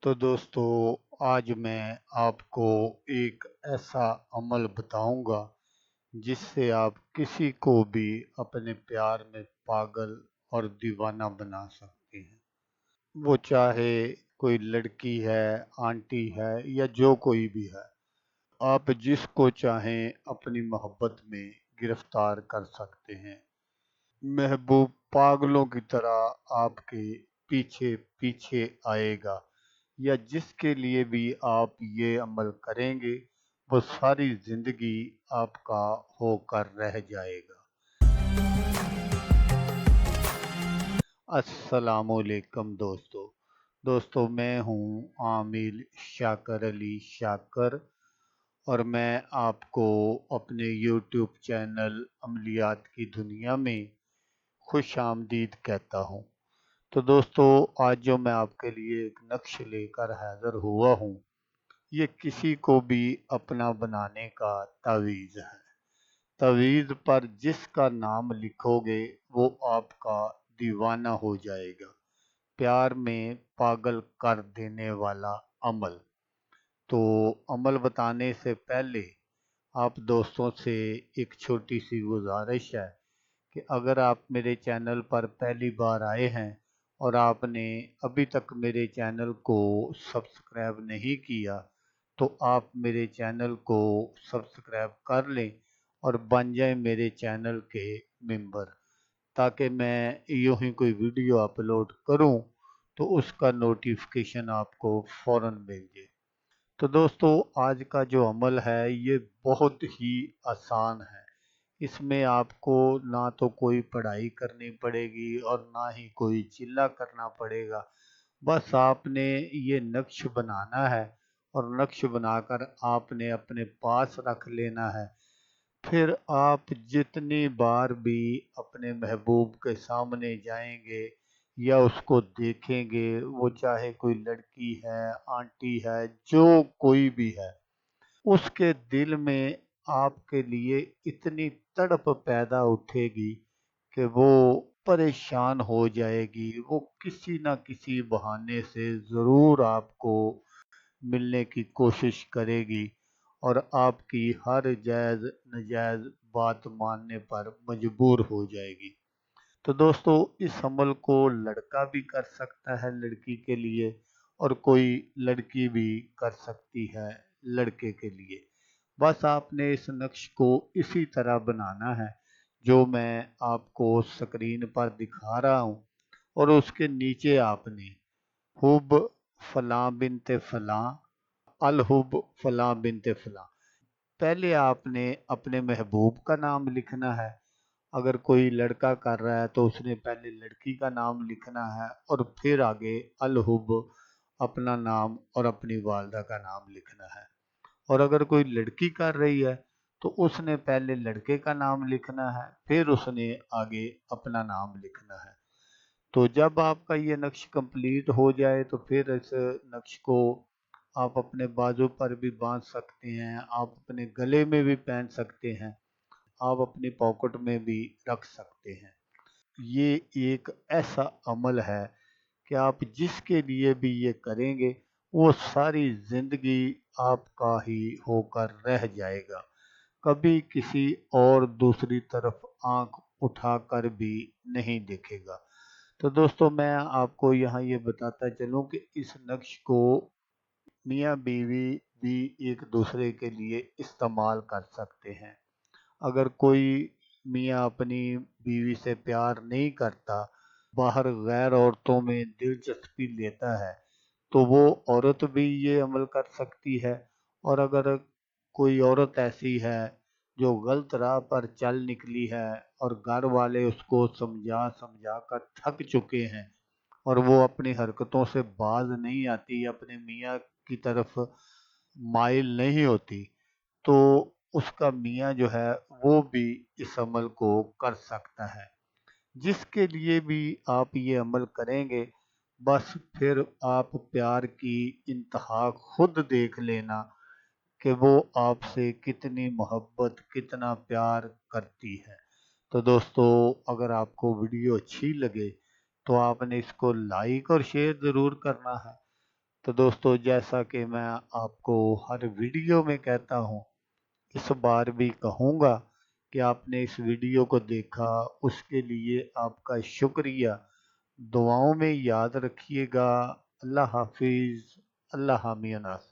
तो दोस्तों, आज मैं आपको एक ऐसा अमल बताऊंगा जिससे आप किसी को भी अपने प्यार में पागल और दीवाना बना सकते हैं। वो चाहे कोई लड़की है, आंटी है या जो कोई भी है। आप जिसको चाहें अपनी मोहब्बत में गिरफ्तार कर सकते हैं। महबूब पागलों की तरह आपके पीछे पीछे आएगा, या जिसके लिए भी आप ये अमल करेंगे वो सारी जिंदगी आपका होकर रह जाएगा। अस्सलामुअलैकुम दोस्तों, मैं हूँ आमिर शाकर अली शाकर, और मैं आपको अपने यूट्यूब चैनल अमलियात की दुनिया में खुश आमदीद कहता हूँ। तो दोस्तों, आज जो मैं आपके लिए एक नक्श लेकर हाजिर हुआ हूँ, ये किसी को भी अपना बनाने का तावीज़ है। तावीज़ पर जिसका नाम लिखोगे वो आपका दीवाना हो जाएगा। प्यार में पागल कर देने वाला अमल। तो अमल बताने से पहले आप दोस्तों से एक छोटी सी गुजारिश है कि अगर आप मेरे चैनल पर पहली बार आए हैं और आपने अभी तक मेरे चैनल को सब्सक्राइब नहीं किया, तो आप मेरे चैनल को सब्सक्राइब कर लें और बन जाएं मेरे चैनल के मेंबर, ताकि मैं यूं ही कोई वीडियो अपलोड करूं तो उसका नोटिफिकेशन आपको फ़ौरन मिल जाए। तो दोस्तों, आज का जो अमल है ये बहुत ही आसान है। इसमें आपको ना तो कोई पढ़ाई करनी पड़ेगी और ना ही कोई चिल्ला करना पड़ेगा। बस आपने ये नक्श बनाना है और नक्श बनाकर आपने अपने पास रख लेना है। फिर आप जितनी बार भी अपने महबूब के सामने जाएंगे या उसको देखेंगे, वो चाहे कोई लड़की है, आंटी है, जो कोई भी है, उसके दिल में आपके लिए इतनी तड़प पैदा उठेगी कि वो परेशान हो जाएगी। वो किसी ना किसी बहाने से ज़रूर आपको मिलने की कोशिश करेगी और आपकी हर जायज़ नाजायज़ बात मानने पर मजबूर हो जाएगी। तो दोस्तों, इस अमल को लड़का भी कर सकता है लड़की के लिए, और कोई लड़की भी कर सकती है लड़के के लिए। बस आपने इस नक्श को इसी तरह बनाना है जो मैं आपको स्क्रीन पर दिखा रहा हूँ, और उसके नीचे आपने हुब फलां बिनते फलां, अल हुब फलां बिनते फलां, पहले आपने अपने महबूब का नाम लिखना है। अगर कोई लड़का कर रहा है तो उसने पहले लड़की का नाम लिखना है और फिर आगे अलहुब अपना नाम और अपनी वालदा का नाम लिखना है। और अगर कोई लड़की कर रही है तो उसने पहले लड़के का नाम लिखना है, फिर उसने आगे अपना नाम लिखना है। तो जब आपका ये नक्श कंप्लीट हो जाए तो फिर इस नक्श को आप अपने बाजू पर भी बांध सकते हैं, आप अपने गले में भी पहन सकते हैं, आप अपनी पॉकेट में भी रख सकते हैं। ये एक ऐसा अमल है कि आप जिसके लिए भी ये करेंगे वो सारी जिंदगी आपका ही होकर रह जाएगा। कभी किसी और दूसरी तरफ आंख उठाकर भी नहीं देखेगा। तो दोस्तों, मैं आपको यहाँ ये बताता चलूँ कि इस नक्श को मियाँ बीवी भी एक दूसरे के लिए इस्तेमाल कर सकते हैं। अगर कोई मियाँ अपनी बीवी से प्यार नहीं करता, बाहर गैर औरतों में दिलचस्पी लेता है, तो वो औरत भी ये अमल कर सकती है। और अगर कोई औरत ऐसी है जो गलत राह पर चल निकली है और घर वाले उसको समझा समझा कर थक चुके हैं और वो अपनी हरकतों से बाज नहीं आती, अपने मियाँ की तरफ माइल नहीं होती, तो उसका मियाँ जो है वो भी इस अमल को कर सकता है। जिसके लिए भी आप ये अमल करेंगे, बस फिर आप प्यार की इंतहा खुद देख लेना कि वो आपसे कितनी मोहब्बत, कितना प्यार करती है। तो दोस्तों, अगर आपको वीडियो अच्छी लगे तो आपने इसको लाइक और शेयर ज़रूर करना है। تو دوستو جیسا کہ میں آپ کو ہر ویڈیو میں کہتا ہوں، اس بار بھی کہوں گا کہ آپ نے اس ویڈیو کو دیکھا، اس کے لیے آپ کا شکریہ۔ دعاؤں میں یاد رکھیے گا۔ اللہ حافظ۔ اللہ حامی ناصر۔